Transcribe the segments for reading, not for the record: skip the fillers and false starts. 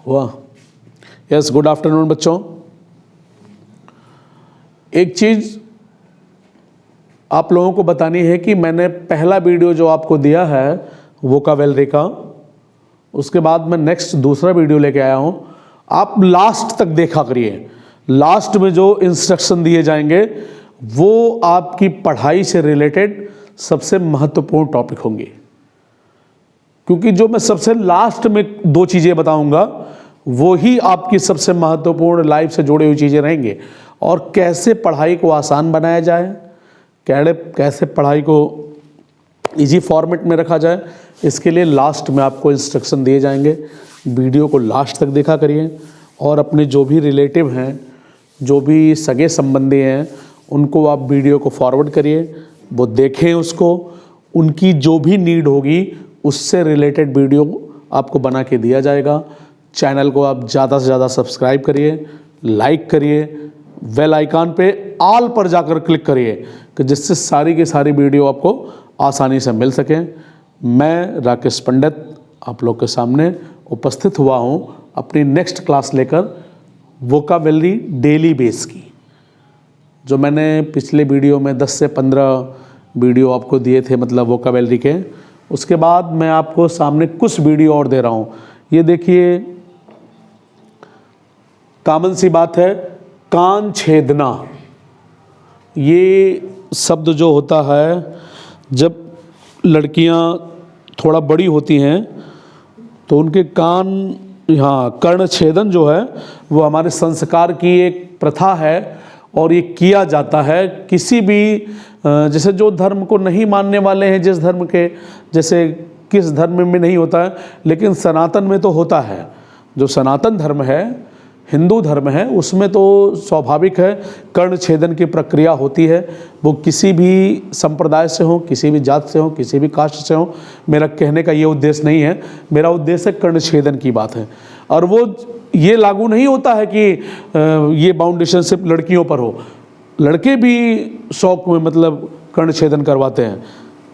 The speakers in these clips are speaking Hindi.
हुआ। यस, गुड आफ्टरनून बच्चों। एक चीज़ आप लोगों को बतानी है कि मैंने पहला वीडियो जो आपको दिया है वोकाबुलरी का, उसके बाद मैं नेक्स्ट दूसरा वीडियो लेके आया हूँ। आप लास्ट तक देखा करिए। लास्ट में जो इंस्ट्रक्शन दिए जाएंगे वो आपकी पढ़ाई से रिलेटेड सबसे महत्वपूर्ण टॉपिक होंगे, क्योंकि जो मैं सबसे लास्ट में दो चीज़ें बताऊंगा वो ही आपकी सबसे महत्वपूर्ण लाइफ से जुड़ी हुई चीज़ें रहेंगे। और कैसे पढ़ाई को आसान बनाया जाए, कैसे पढ़ाई को इजी फॉर्मेट में रखा जाए, इसके लिए लास्ट में आपको इंस्ट्रक्शन दिए जाएंगे। वीडियो को लास्ट तक देखा करिए और अपने जो भी रिलेटिव हैं, जो भी सगे संबंधी हैं, उनको आप वीडियो को फॉरवर्ड करिए, वो देखें उसको। उनकी जो भी नीड होगी उससे रिलेटेड वीडियो आपको बना के दिया जाएगा। चैनल को आप ज़्यादा से ज़्यादा सब्सक्राइब करिए, लाइक करिए, बेल आइकन पे ऑल पर जाकर क्लिक करिए कि जिससे सारी की सारी वीडियो आपको आसानी से मिल सकें। मैं राकेश पंडित आप लोग के सामने उपस्थित हुआ हूँ अपनी नेक्स्ट क्लास लेकर, वोकाबुलरी डेली बेस की। जो मैंने पिछले वीडियो में 10 से 15 वीडियो आपको दिए थे, मतलब वोकाबुलरी के, उसके बाद मैं आपको सामने कुछ वीडियो और दे रहा हूँ। ये देखिए, कॉमन सी बात है, कान छेदना। ये शब्द जो होता है, जब लड़कियां थोड़ा बड़ी होती हैं तो उनके कान, यहाँ कर्ण छेदन जो है वो हमारे संस्कार की एक प्रथा है और ये किया जाता है। किसी भी जैसे जो धर्म को नहीं मानने वाले हैं, जिस धर्म के, जैसे किस धर्म में नहीं होता है लेकिन सनातन में तो होता है। जो सनातन धर्म है, हिंदू धर्म है, उसमें तो स्वाभाविक है कर्ण छेदन की प्रक्रिया होती है। वो किसी भी संप्रदाय से हो, किसी भी जात से हो, किसी भी कास्ट से हो। मेरा कहने का ये उद्देश्य नहीं है, मेरा उद्देश्य कर्ण छेदन की बात है। और वो ये लागू नहीं होता है कि ये बाउंडेशन सिर्फ लड़कियों पर हो, लड़के भी शौक में मतलब कर्ण छेदन करवाते हैं।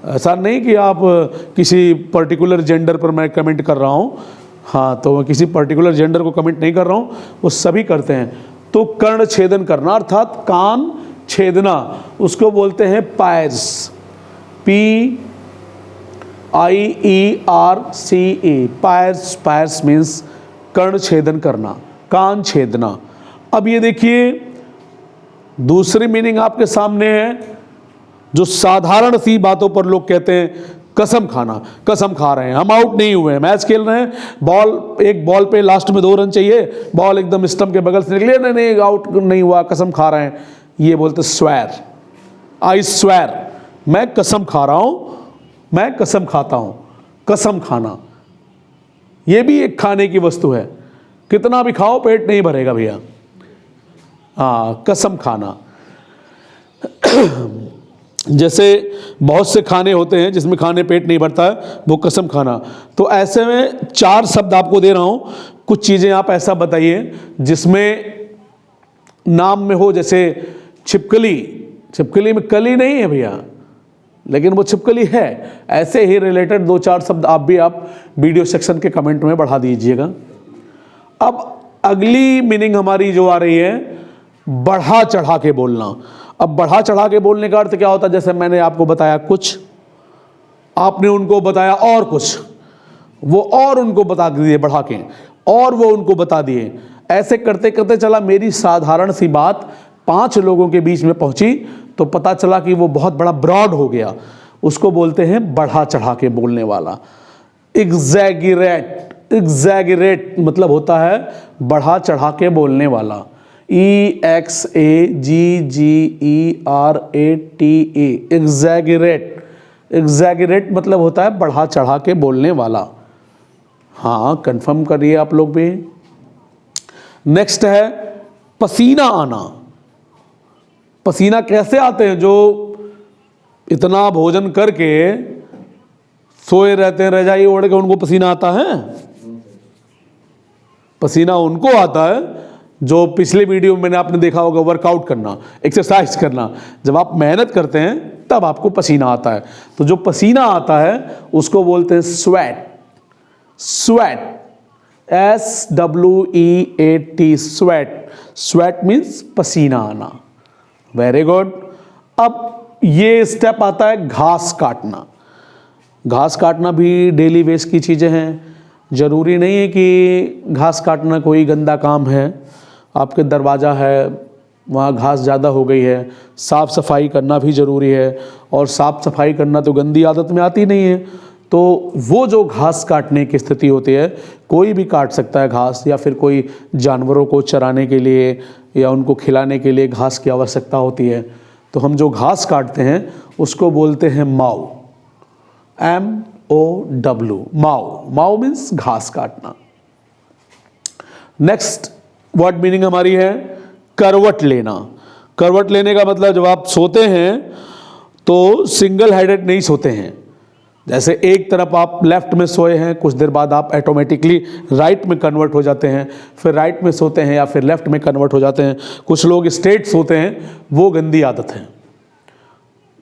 ऐसा नहीं कि आप किसी पर्टिकुलर जेंडर पर मैं कमेंट कर रहा हूँ, हाँ, तो मैं किसी पर्टिकुलर जेंडर को कमेंट नहीं कर रहा हूँ, वो सभी करते हैं। तो कर्ण छेदन करना अर्थात कान छेदना, उसको बोलते हैं pierce, PIERCE, pierce. Pierce means कर्ण छेदन करना, कान छेदना। अब ये देखिए, दूसरी मीनिंग आपके सामने है, जो साधारण सी बातों पर लोग कहते हैं कसम खाना। कसम खा रहे हैं, हम आउट नहीं हुए हैं, मैच खेल रहे हैं, बॉल, एक बॉल पे लास्ट में 2 रन चाहिए, बॉल एकदम स्टंप के बगल से निकले, नहीं आउट नहीं हुआ, कसम खा रहे हैं। ये बोलते स्वेर, आई स्वेर, मैं कसम खा रहा हूं, मैं कसम खाता हूं। कसम खाना ये भी एक खाने की वस्तु है, कितना भी खाओ पेट नहीं भरेगा भैया। हाँ, कसम खाना। जैसे बहुत से खाने होते हैं जिसमें खाने पेट नहीं भरता है, वो कसम खाना। तो ऐसे में 4 शब्द आपको दे रहा हूं, कुछ चीज़ें आप ऐसा बताइए जिसमें नाम में हो। जैसे छिपकली, छिपकली में कली नहीं है भैया, लेकिन वो छिपकली है। ऐसे ही रिलेटेड 2-4 शब्द आप वीडियो सेक्शन के कमेंट में बढ़ा दीजिएगा। अब अगली मीनिंग हमारी जो आ रही है, बढ़ा चढ़ा के बोलना। अब बढ़ा चढ़ा के बोलने का अर्थ क्या होता है? जैसे मैंने आपको बताया कुछ, आपने उनको बताया और कुछ, वो और उनको बता दिए बढ़ा के, और वो उनको बता दिए। ऐसे करते करते चला, मेरी साधारण सी बात 5 लोगों के बीच में पहुंची तो पता चला कि वो बहुत बड़ा ब्रॉड हो गया। उसको बोलते हैं बढ़ा चढ़ा के बोलने वाला। एग्जैगरेट, एग्जैगरेट मतलब होता है बढ़ा चढ़ा के बोलने वाला। EXAGGERATE, exaggerate. एग्जैगरेट मतलब होता है बढ़ा चढ़ा के बोलने वाला। हाँ, कंफर्म करिए आप लोग भी। नेक्स्ट है पसीना आना। पसीना कैसे आते हैं? जो इतना भोजन करके सोए रहते हैं रजाई ओढ़ के, उनको पसीना आता है? पसीना उनको आता है जो पिछले वीडियो में मैंने आपने देखा होगा, वर्कआउट करना, एक्सरसाइज करना। जब आप मेहनत करते हैं तब आपको पसीना आता है। तो जो पसीना आता है उसको बोलते हैं sweat. Sweat SWEAT, sweat. Sweat means पसीना आना। Very good. अब ये स्टेप आता है घास काटना। घास काटना भी डेली बेस की चीज़ें हैं। ज़रूरी नहीं है कि घास काटना कोई गंदा काम है। आपके दरवाज़ा है, वहाँ घास ज़्यादा हो गई है, साफ़ सफाई करना भी ज़रूरी है। और साफ़ सफाई करना तो गंदी आदत में आती नहीं है। तो वो जो घास काटने की स्थिति होती है, कोई भी काट सकता है घास, या फिर कोई जानवरों को चराने के लिए या उनको खिलाने के लिए घास की आवश्यकता होती है। तो हम जो घास काटते हैं उसको बोलते हैं माऊ। MOW, माऊ। माऊ मीन्स घास काटना। नेक्स्ट वर्ड मीनिंग हमारी है करवट लेना। करवट लेने का मतलब जब आप सोते हैं तो सिंगल हेडेड नहीं सोते हैं। जैसे एक तरफ आप लेफ्ट में सोए हैं, कुछ देर बाद आप ऑटोमेटिकली राइट में कन्वर्ट हो जाते हैं, फिर राइट में सोते हैं या फिर लेफ्ट में कन्वर्ट हो जाते हैं। कुछ लोग स्ट्रेट सोते हैं, वो गंदी आदत है।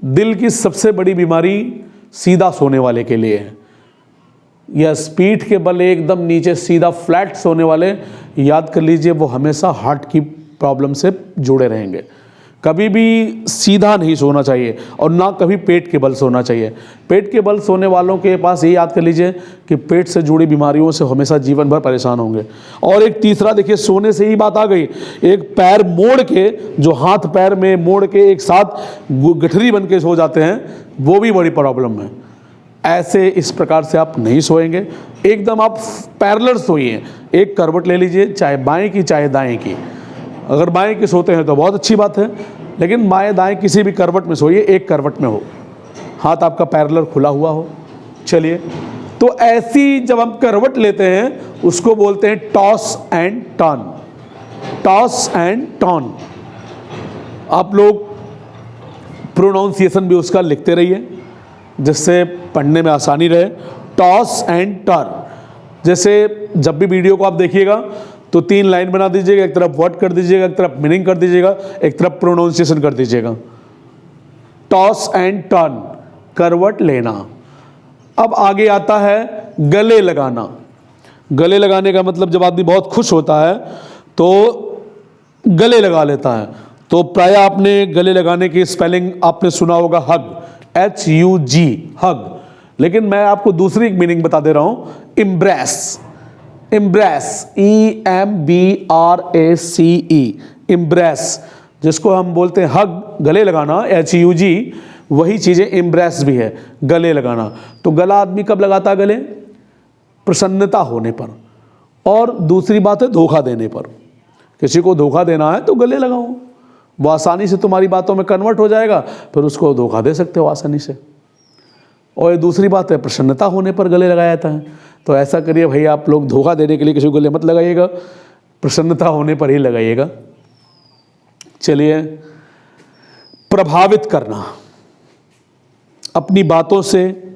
दिल की सबसे बड़ी बीमारी सीधा सोने वाले के लिए है। यस, पीठ के बल एकदम नीचे सीधा फ्लैट सोने वाले, याद कर लीजिए, वो हमेशा हार्ट की प्रॉब्लम से जुड़े रहेंगे। कभी भी सीधा नहीं सोना चाहिए और ना कभी पेट के बल सोना चाहिए। पेट के बल सोने वालों के पास ये याद कर लीजिए कि पेट से जुड़ी बीमारियों से हमेशा जीवन भर परेशान होंगे। और एक तीसरा देखिए, सोने से ही बात आ गई, एक पैर मोड़ के, जो हाथ पैर में मोड़ के एक साथ गठरी बन के सो जाते हैं, वो भी बड़ी प्रॉब्लम है। ऐसे इस प्रकार से आप नहीं सोएंगे, एकदम आप पैरेलल सोइए। एक करवट ले लीजिए, चाहे बाएं की चाहे दाएं की। अगर बाएं की सोते हैं तो बहुत अच्छी बात है, लेकिन बाएं दाएं किसी भी करवट में सोइए, एक करवट में हो, हाथ आपका पैरेलल खुला हुआ हो। चलिए, तो ऐसी जब हम करवट लेते हैं उसको बोलते हैं toss and turn. Toss and turn. आप लोग प्रोनाउंसिएशन भी उसका लिखते रहिए जिससे पढ़ने में आसानी रहे। Toss and turn. जैसे जब भी वीडियो को आप देखिएगा तो 3 लाइन बना दीजिएगा, एक तरफ वर्ड कर दीजिएगा, एक तरफ मीनिंग कर दीजिएगा, एक तरफ प्रोनाउंसिएशन कर दीजिएगा। टॉस एंड टर्न, करवट लेना। अब आगे आता है गले लगाना। गले लगाने का मतलब जब आदमी बहुत खुश होता है तो गले लगा लेता है। तो प्राय आपने गले लगाने की स्पेलिंग आपने सुना होगा, हग, HUG, हग। लेकिन मैं आपको दूसरी एक मीनिंग बता दे रहा हूं, इम्ब्रेस। इम्ब्रेस, EMBRACE, इम्ब्रेस, जिसको हम बोलते हैं हग, गले लगाना, HUG, वही चीज़ें इम्ब्रेस भी है, गले लगाना। तो गला आदमी कब लगाता है? गले प्रसन्नता होने पर। और दूसरी बात है धोखा देने पर। किसी को धोखा देना है तो गले लगाओ, वो आसानी से तुम्हारी बातों में कन्वर्ट हो जाएगा, फिर उसको धोखा दे सकते हो आसानी से। और ये दूसरी बात है प्रसन्नता होने पर गले लगाया जाता है। तो ऐसा करिए भाई, आप लोग धोखा देने के लिए किसी को गले मत लगाइएगा, प्रसन्नता होने पर ही लगाइएगा। चलिए, प्रभावित करना। अपनी बातों से,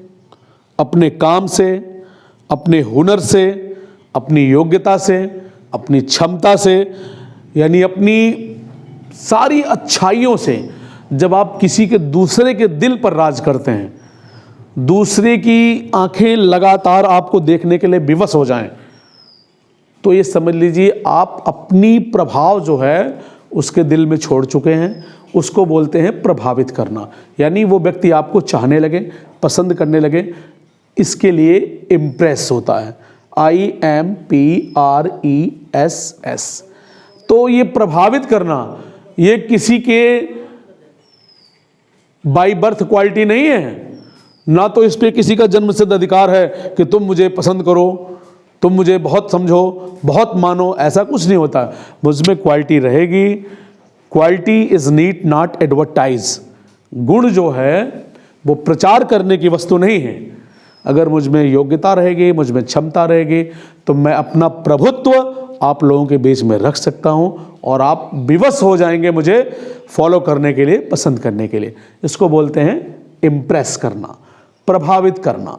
अपने काम से, अपने हुनर से, अपनी योग्यता से, अपनी क्षमता से, यानी अपनी सारी अच्छाइयों से जब आप किसी के दूसरे के दिल पर राज करते हैं, दूसरे की आंखें लगातार आपको देखने के लिए विवश हो जाएं, तो ये समझ लीजिए आप अपनी प्रभाव जो है उसके दिल में छोड़ चुके हैं। उसको बोलते हैं प्रभावित करना। यानी वो व्यक्ति आपको चाहने लगे, पसंद करने लगे। इसके लिए इम्प्रेस होता है, IMPRESS। तो ये प्रभावित करना, ये किसी के बाई बर्थ क्वालिटी नहीं है, ना तो इस पे किसी का जन्मसिद्ध अधिकार है कि तुम मुझे पसंद करो, तुम मुझे बहुत समझो, बहुत मानो। ऐसा कुछ नहीं होता। मुझमें क्वालिटी रहेगी। Quality is need not advertise. गुण जो है वो प्रचार करने की वस्तु नहीं है। अगर मुझमें योग्यता रहेगी, मुझमें क्षमता रहेगी, तो मैं अपना प्रभुत्व आप लोगों के बीच में रख सकता हूं और आप विवश हो जाएंगे मुझे फॉलो करने के लिए, पसंद करने के लिए। इसको बोलते हैं इम्प्रेस करना, प्रभावित करना।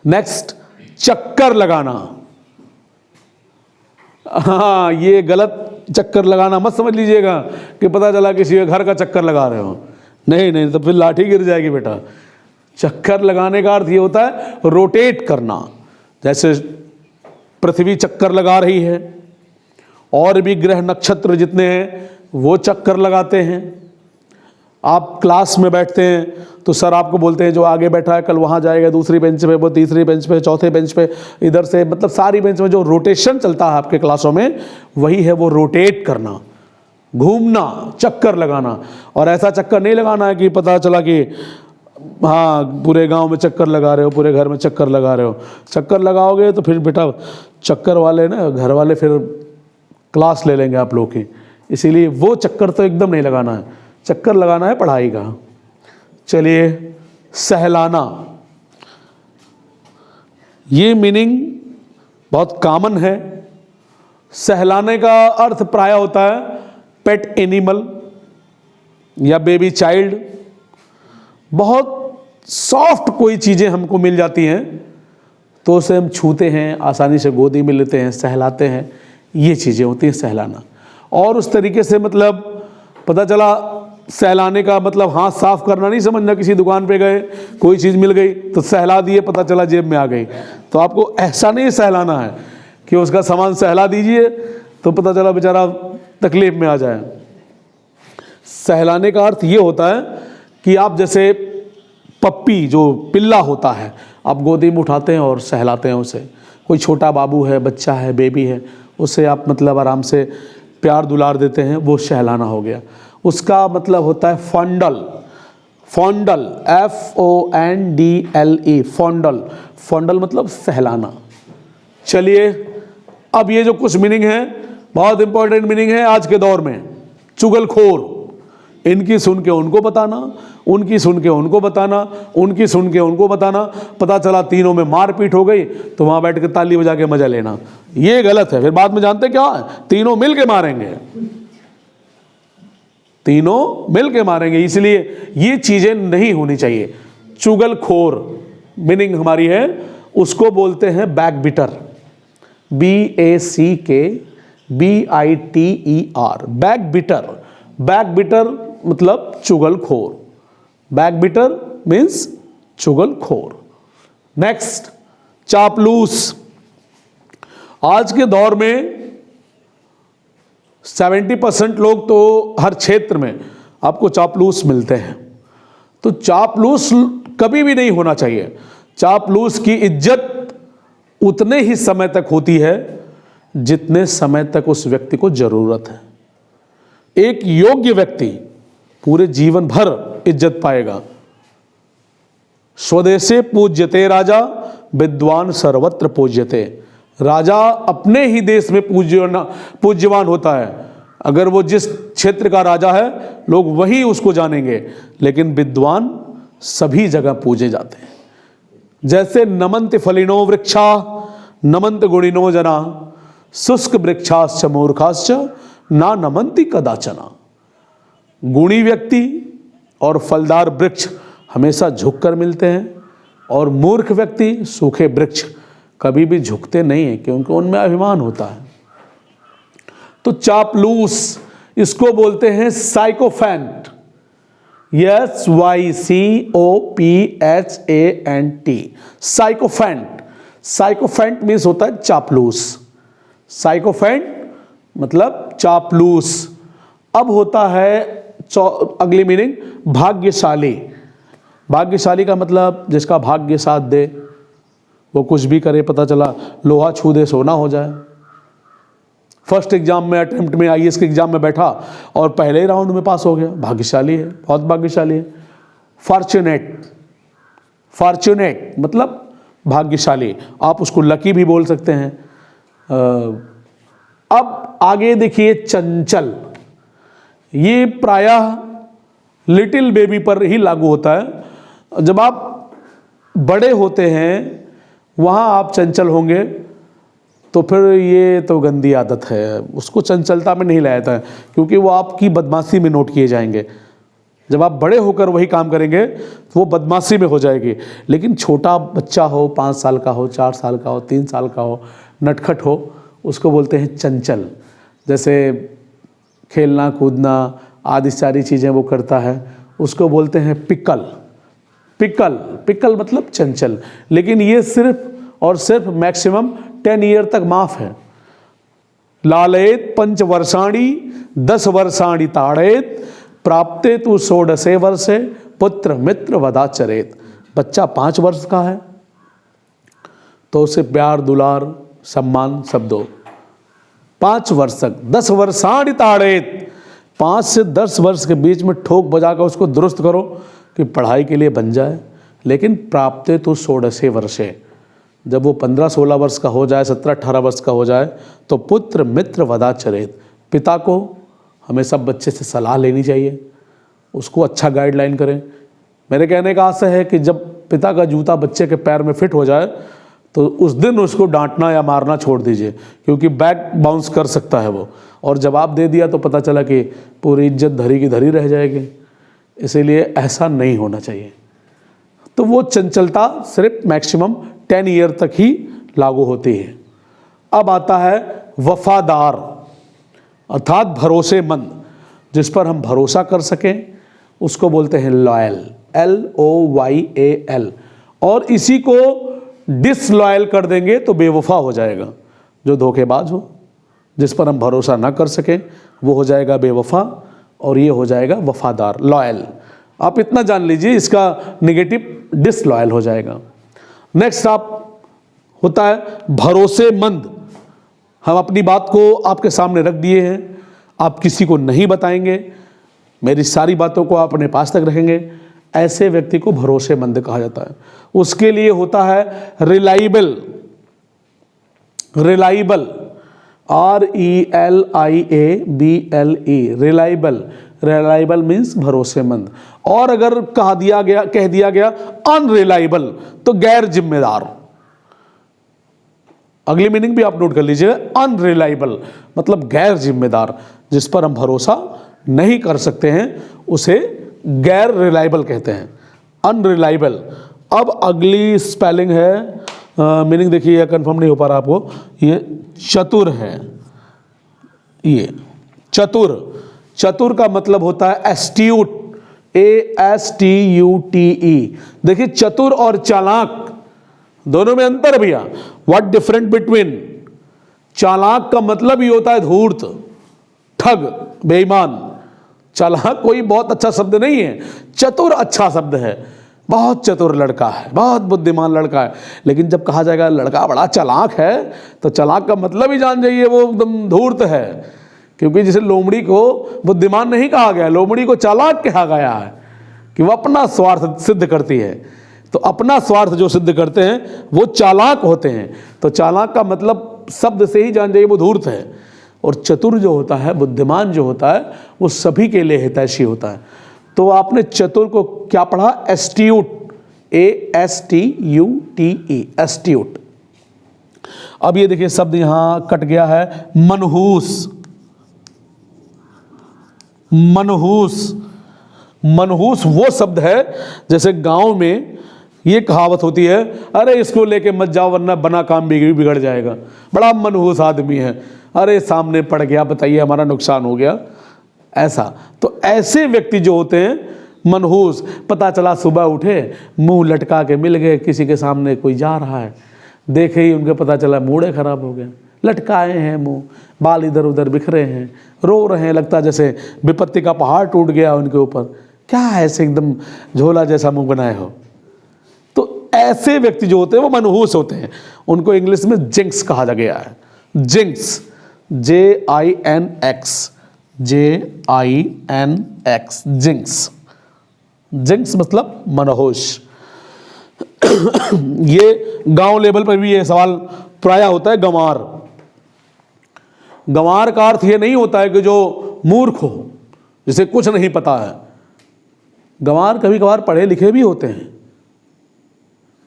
नेक्स्ट, चक्कर लगाना। हाँ, ये गलत चक्कर लगाना मत समझ लीजिएगा कि पता चला किसी के घर का चक्कर लगा रहे हो। नहीं नहीं, तो फिर लाठी गिर जाएगी बेटा। चक्कर लगाने का अर्थ ये होता है रोटेट करना। जैसे पृथ्वी चक्कर लगा रही है, और भी ग्रह नक्षत्र जितने हैं वो चक्कर लगाते हैं। आप क्लास में बैठते हैं तो सर आपको बोलते हैं जो आगे बैठा है कल वहाँ जाएगा, दूसरी बेंच पे, वो तीसरी बेंच पे, चौथे बेंच पे, इधर से, मतलब सारी बेंच में जो रोटेशन चलता है आपके क्लासों में, वही है वो रोटेट करना, घूमना, चक्कर लगाना। और ऐसा चक्कर नहीं लगाना है कि पता चला कि हाँ पूरे गांव में चक्कर लगा रहे हो, पूरे घर में चक्कर लगा रहे हो। चक्कर लगाओगे तो फिर बेटा चक्कर वाले ना, घर वाले फिर क्लास ले लेंगे आप लोग की। इसीलिए वो चक्कर तो एकदम नहीं लगाना है, चक्कर लगाना है पढ़ाई का। चलिए, सहलाना, ये मीनिंग बहुत कॉमन है। सहलाने का अर्थ प्राय होता है पेट एनिमल या बेबी चाइल्ड। बहुत सॉफ्ट कोई चीज़ें हमको मिल जाती हैं तो उसे हम छूते हैं, आसानी से गोदी में लेते हैं, सहलाते हैं, ये चीज़ें होती हैं सहलाना। और उस तरीके से मतलब पता चला सहलाने का मतलब हाथ साफ करना नहीं समझना, किसी दुकान पे गए, कोई चीज़ मिल गई तो सहला दिए, पता चला जेब में आ गई। तो आपको ऐसा नहीं सहलाना है कि उसका सामान सहला दीजिए तो पता चला बेचारा तकलीफ में आ जाए। सहलाने का अर्थ ये होता है कि आप जैसे पप्पी, जो पिल्ला होता है, आप गोदी में उठाते हैं और सहलाते हैं उसे। कोई छोटा बाबू है, बच्चा है, बेबी है, उसे आप मतलब आराम से प्यार दुलार देते हैं, वो सहलाना हो गया। उसका मतलब होता है फॉन्डल। फॉन्डल, FONDLE, फॉन्डल। फॉन्डल मतलब सहलाना। चलिए, अब ये जो कुछ मीनिंग है, बहुत इंपॉर्टेंट मीनिंग है आज के दौर में। चुगलखोर, इनकी सुन के उनको बताना, उनकी सुन के उनको बताना, उनकी सुन के उनको बताना, पता चला तीनों में मारपीट हो गई तो वहां बैठ के ताली बजा के मजा लेना, ये गलत है। फिर बाद में जानते क्या है, तीनों मिल के मारेंगे, तीनों मिल के मारेंगे। इसलिए ये चीजें नहीं होनी चाहिए। चुगलखोर मीनिंग हमारी है, उसको बोलते हैं बैकबिटर, BACKBITER, बैकबिटर। बैकबिटर मतलब चुगलखोर, बैकबिटर मीन्स चुगलखोर। नेक्स्ट, चापलूस। आज के दौर में 70% लोग तो हर क्षेत्र में आपको चापलूस मिलते हैं। तो चापलूस कभी भी नहीं होना चाहिए। चापलूस की इज्जत उतने ही समय तक होती है जितने समय तक उस व्यक्ति को जरूरत है। एक योग्य व्यक्ति पूरे जीवन भर इज्जत पाएगा। स्वदेशे पूज्यते राजा, विद्वान सर्वत्र पूज्यते। राजा अपने ही देश में पूज्यवान होता है। अगर वो जिस क्षेत्र का राजा है, लोग वही उसको जानेंगे, लेकिन विद्वान सभी जगह पूजे जाते हैं। जैसे नमन्ति फलिनो वृक्षा, नमन्ति गुणिनो जना, शुष्क वृक्षाश्च मूर्खाश्च ना नमन्ति कदाचना। गुणी व्यक्ति और फलदार वृक्ष हमेशा झुककर मिलते हैं, और मूर्ख व्यक्ति, सूखे वृक्ष कभी भी झुकते नहीं हैं, क्योंकि उनमें अभिमान होता है। तो चापलूस, इसको बोलते हैं साइकोफैंट, SYCOPHANT, साइकोफैंट। साइकोफैंट मीन्स होता है चापलूस। साइकोफैंट मतलब चापलूस। अब होता है अगली मीनिंग, भाग्यशाली। भाग्यशाली का मतलब जिसका भाग्य साथ दे, वो कुछ भी करे, पता चला लोहा छू दे सोना हो जाए। फर्स्ट एग्जाम में, अटेम्प्ट में, IAS के एग्जाम में बैठा और पहले ही राउंड में पास हो गया, भाग्यशाली है, बहुत भाग्यशाली है। फॉर्चुनेट, फॉर्चुनेट मतलब भाग्यशाली, आप उसको लकी भी बोल सकते हैं। अब आगे देखिए, चंचल। ये प्रायः लिटिल बेबी पर ही लागू होता है। जब आप बड़े होते हैं वहाँ आप चंचल होंगे तो फिर ये तो गंदी आदत है, उसको चंचलता में नहीं लाया जाता है, क्योंकि वो आपकी बदमाशी में नोट किए जाएंगे। जब आप बड़े होकर वही काम करेंगे तो वो बदमाशी में हो जाएगी। लेकिन छोटा बच्चा हो, 5 साल का हो, 4 साल का हो, 3 साल का हो, नटखट हो, उसको बोलते हैं चंचल। जैसे खेलना कूदना आदि सारी चीज़ें वो करता है, उसको बोलते हैं पिकल। पिकल, पिकल मतलब चंचल। लेकिन ये सिर्फ और सिर्फ मैक्सिमम 10 ईयर तक माफ है। लालयेत 5 वर्षाणि 10 वर्षाणि ताड़ेत प्राप्ते तु 16 वर्षे पुत्र मित्र वदाचरेत। बच्चा 5 वर्ष का है तो उसे प्यार दुलार सम्मान सब दो 5 वर्ष तक। 10 वर्षाणि ताड़ेत, 5 से 10 वर्ष के बीच में ठोक बजाकर उसको दुरुस्त करो कि पढ़ाई के लिए बन जाए। लेकिन प्राप्ते तो 16 वर्षे, जब वो 15-16 वर्ष का हो जाए, 17-18 वर्ष का हो जाए तो पुत्र मित्र वदाचरेत, पिता को हमेशा बच्चे से सलाह लेनी चाहिए, उसको अच्छा गाइडलाइन करें। मेरे कहने का आशय है कि जब पिता का जूता बच्चे के पैर में फिट हो जाए तो उस दिन उसको डांटना या मारना छोड़ दीजिए, क्योंकि बैक बाउंस कर सकता है वो, और जवाब दे दिया तो पता चला कि पूरी इज्जत धरी की धरी रह जाएगी। इसीलिए ऐसा नहीं होना चाहिए। तो वो चंचलता सिर्फ मैक्सिमम 10 ईयर तक ही लागू होती है। अब आता है वफादार, अर्थात भरोसेमंद, जिस पर हम भरोसा कर सकें उसको बोलते हैं लॉयल, LOYAL। और इसी को डिसलॉयल कर देंगे तो बेवफा हो जाएगा। जो धोखेबाज हो, जिस पर हम भरोसा ना कर सकें वो हो जाएगा बेवफा, और ये हो जाएगा वफादार, लॉयल। आप इतना जान लीजिए, इसका नेगेटिव डिसलॉयल हो जाएगा। नेक्स्ट आप होता है भरोसेमंद। हम अपनी बात को आपके सामने रख दिए हैं, आप किसी को नहीं बताएंगे, मेरी सारी बातों को आप अपने पास तक रखेंगे, ऐसे व्यक्ति को भरोसेमंद कहा जाता है। उसके लिए होता है reliable, reliable, RELIABLE, reliable. Reliable means भरोसेमंद। और अगर कह दिया गया अनरिलायबल तो गैर जिम्मेदार। अगली मीनिंग भी आप नोट कर लीजिए, अनरिलायबल मतलब गैर जिम्मेदार, जिस पर हम भरोसा नहीं कर सकते हैं उसे गैर रिलायबल कहते हैं, अनरिलायबल। अब अगली स्पेलिंग है, मीनिंग देखिए, कंफर्म नहीं हो पा रहा आपको, ये चतुर है। ये चतुर, चतुर का मतलब होता है एस्ट्यूट, ASTUTE। देखिए चतुर और चालाक दोनों में अंतर है भैया। What different between? चालाक का मतलब ही होता है धूर्त, ठग, बेईमान। चालाक कोई बहुत अच्छा शब्द नहीं है, चतुर अच्छा शब्द है। बहुत चतुर लड़का है, बहुत बुद्धिमान लड़का है। लेकिन जब कहा जाएगा लड़का बड़ा चालाक है तो चालाक का मतलब ही जान जाइए वो एकदम धूर्त है। क्योंकि जैसे लोमड़ी को बुद्धिमान नहीं कहा गया, लोमड़ी को चालाक कहा गया है कि वो अपना स्वार्थ सिद्ध करती है। तो अपना स्वार्थ जो सिद्ध करते हैं वो चालाक होते हैं। तो चालाक का मतलब शब्द से ही जान जाइए वो धूर्त है। और चतुर जो होता है, बुद्धिमान जो होता है, वो सभी के लिए हितैषी होता है। तो आपने चतुर को क्या पढ़ा? Astute, ASTUTE, astute. अब ये देखिए शब्द यहां कट गया है, मनहूस। मनहूस, मनहूस वो शब्द है जैसे गांव में ये कहावत होती है, अरे इसको लेके मत जाओ वरना बना काम बिगड़ जाएगा, बड़ा मनहूस आदमी है, अरे सामने पड़ गया बताइए हमारा नुकसान हो गया। ऐसा, तो ऐसे व्यक्ति जो होते हैं मनहूस, पता चला सुबह उठे मुंह लटका के मिल गए किसी के सामने, कोई जा रहा है, देखे ही उनके पता चला मूड खराब हो गया, लटकाए हैं मुंह, बाल इधर उधर बिखरे हैं, रो रहे हैं, लगता जैसे विपत्ति का पहाड़ टूट गया उनके ऊपर। क्या ऐसे एकदम झोला जैसा मुंह बनाए हो? तो ऐसे व्यक्ति जो होते हैं वो मनहूस होते हैं। उनको इंग्लिश में जिंक्स कहा गया है, jinx, JINX, JINX, jinx. Jinx मतलब मनहूस। ये गांव लेवल पर भी ये सवाल प्राय होता है। गंवार, गंवार का अर्थ ये नहीं होता है कि जो मूर्ख हो, जिसे कुछ नहीं पता है। गंवार कभी कभार पढ़े लिखे भी होते हैं,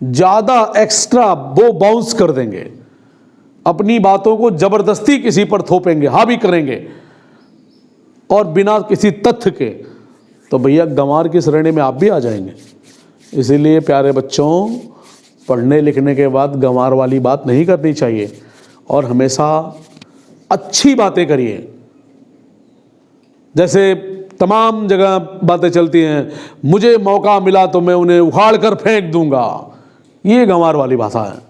ज्यादा एक्स्ट्रा वो बाउंस कर देंगे, अपनी बातों को जबरदस्ती किसी पर थोपेंगे, हावी करेंगे और बिना किसी तथ्य के। तो भैया गंवार की श्रेणी में आप भी आ जाएंगे। इसीलिए प्यारे बच्चों, पढ़ने लिखने के बाद गंवार वाली बात नहीं करनी चाहिए और हमेशा अच्छी बातें करिए। जैसे तमाम जगह बातें चलती हैं, मुझे मौका मिला तो मैं उन्हें उखाड़ कर फेंक दूंगा, ये गंवार वाली भाषा है।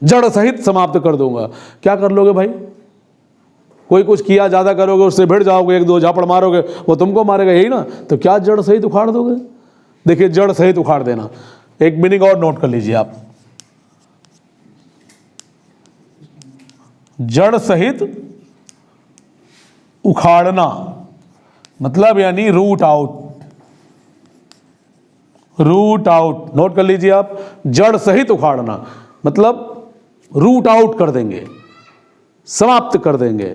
जड़ सहित समाप्त कर दूंगा। क्या कर लोगे भाई? कोई कुछ किया, ज़्यादा करोगे उससे भिड़ जाओगे, एक दो झापड़ मारोगे वो तुमको मारेगा, यही ना? तो क्या जड़ सहित उखाड़ दोगे? देखिए, जड़ सहित उखाड़ देना, एक मीनिंग और नोट कर लीजिए आप। जड़ सहित उखाड़ना मतलब यानी root out. Root out note कर लीजिए आप। जड़ सहित उखाड़ना मतलब रूट आउट कर देंगे, समाप्त कर देंगे।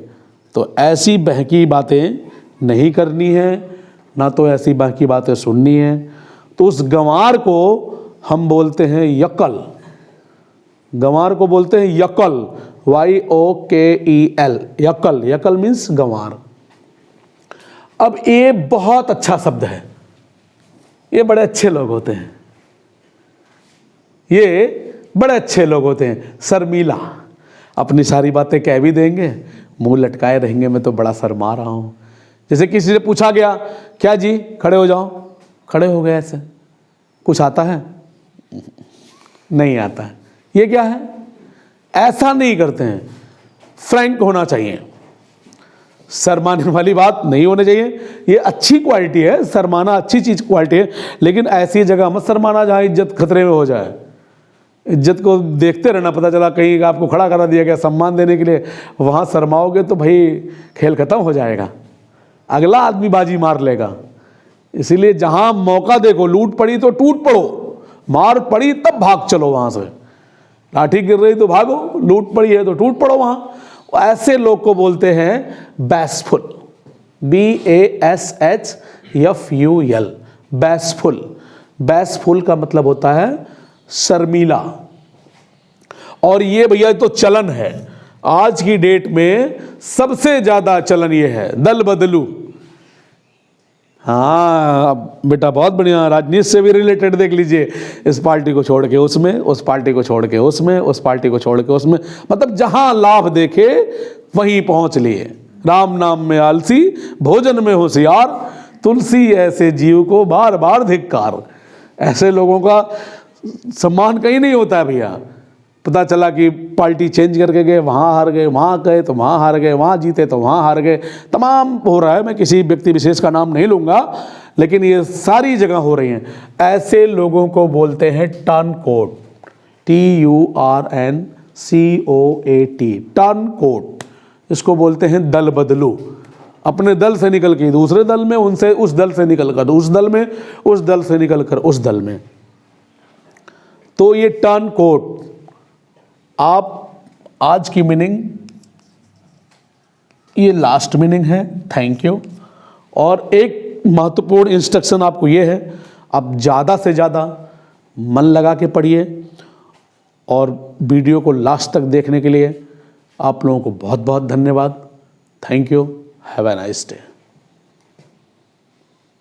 तो ऐसी बहकी बातें नहीं करनी है, ना तो ऐसी बहकी बातें सुननी है। तो उस गंवार को हम बोलते हैं यक्कल। गंवार को बोलते हैं यक्कल, YOKEL, यक्कल। यक्कल मीन्स गंवार। अब ये बहुत अच्छा शब्द है, ये बड़े अच्छे लोग होते हैं, ये बड़े अच्छे लोग होते हैं। शर्मीला, अपनी सारी बातें कह भी देंगे, मुंह लटकाए रहेंगे, मैं तो बड़ा शर्मा रहा हूं। जैसे किसी से पूछा गया, क्या जी खड़े हो जाओ, खड़े हो गए ऐसे। कुछ आता है? नहीं आता है। ये क्या है? ऐसा नहीं करते हैं। फ्रैंक होना चाहिए, शर्माने वाली बात नहीं होनी चाहिए। ये अच्छी क्वालिटी है, शर्माना अच्छी चीज क्वालिटी है, लेकिन ऐसी जगह मत शर्माना जहां इज्जत खतरे में हो जाए। इज्जत को देखते रहना, पता चला कहीं आपको खड़ा करा दिया गया सम्मान देने के लिए, वहां शर्माओगे तो भाई खेल खत्म हो जाएगा, अगला आदमी बाजी मार लेगा। इसीलिए जहां मौका देखो, लूट पड़ी तो टूट पड़ो, मार पड़ी तब भाग चलो वहां से। लाठी गिर रही तो भागो, लूट पड़ी है तो टूट पड़ो वहां। ऐसे लोग को बोलते हैं बैसफुल, BASHFUL, बैसफुल। बैसफुल का मतलब होता है शर्मीला। और ये भैया तो चलन है, आज की डेट में सबसे ज्यादा चलन ये है, दल बदलू। हाँ बेटा, बहुत बढ़िया, राजनीति से भी रिलेटेड देख लीजिए। इस पार्टी को छोड़ के उसमें, उस पार्टी को छोड़ के उसमें, उस पार्टी को छोड़ के उसमें, मतलब जहां लाभ देखे वहीं पहुंच लिए। राम नाम में आलसी, भोजन में होशियार, तुलसी ऐसे जीव को बार बार धिक्कार। ऐसे लोगों का सम्मान कहीं नहीं होता है भैया। पता चला कि पार्टी चेंज करके गए, वहाँ हार गए, वहाँ गए तो वहाँ हार गए, वहाँ जीते तो वहाँ हार गए, तमाम हो रहा है। मैं किसी व्यक्ति विशेष का नाम नहीं लूँगा, लेकिन ये सारी जगह हो रही हैं। ऐसे लोगों को बोलते हैं टर्नकोट, TURNCOAT, टर्नकोट। इसको बोलते हैं दल बदलू। अपने दल से निकल के दूसरे दल में, उनसे उस दल से निकल कर उस दल में, उस दल से निकल कर उस दल में। तो ये टर्नकोट, आप आज की मीनिंग, ये लास्ट मीनिंग है, थैंक यू। और एक महत्वपूर्ण इंस्ट्रक्शन आपको ये है, आप ज़्यादा से ज़्यादा मन लगा के पढ़िए। और वीडियो को लास्ट तक देखने के लिए आप लोगों को बहुत बहुत धन्यवाद। Thank you, have a nice day.